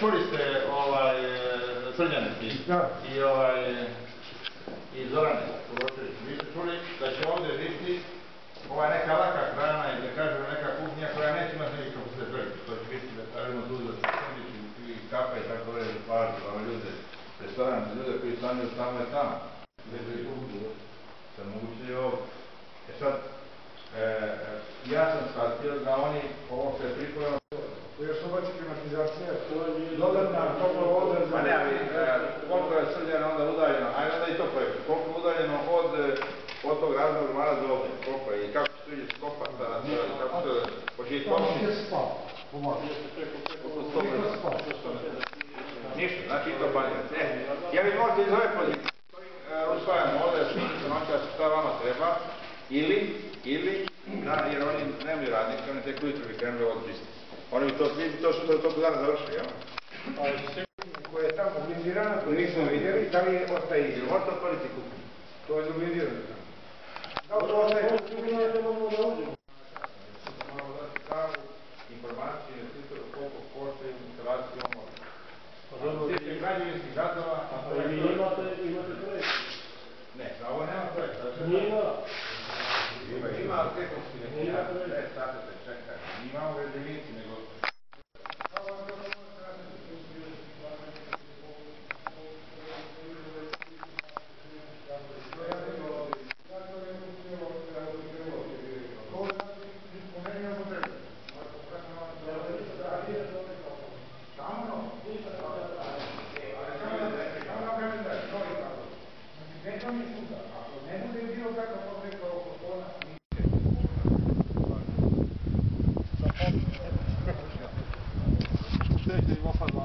čuli ste Srđanici i Zorane Kuročević, vi ste čuli da će ovdje biti neka laka hrana ili da kažemo neka kuhnja koja neće imati nekih kapaciteta. To će biti da kažemo tu za srdići i kafe i tako dalje plažu za ljude, restoran za ljude koji stanju tamo i tamo. Sad moguće je ovo. Sad, ja sam shvatio da oni ovo što je pripremljeno još hoće klimatizacija, dodatna topla voda za... Pa ne, ali koliko je Srđana onda udaljeno, ajde onda i to projektu, koliko je udaljeno od tog raznog ormara do ovdje, koliko je i kako se tu ide skopa, kako se hoće i pomoći? Tamo je spao, pomalo. Ništa, znači i to planirate. Ja bih možete iz ove pozicije, usvajamo ovdje smislicu noća šta vama treba, ili, jer oni nemaju radnika, oni tek ujutro bi krenuli od čistiti. Oni bi to sutra toliko dana završili, jel? Koja je tamo blindirana, koju nismo vidjeli, da li ostaje izgled? Možete otvoriti kuću. To je blindirano tamo. Da li to ostaje kuću? Malo dati pravu informaciju investitoru koliko košta instalaciju omora. Tiče građevinskih radova... Imate projekt? Ne, za ovo nema projekt. Ima, ali tehnički ne ima. Ne, statite, čekaj. Imamo građevinci, nego... Čekaj, opadla,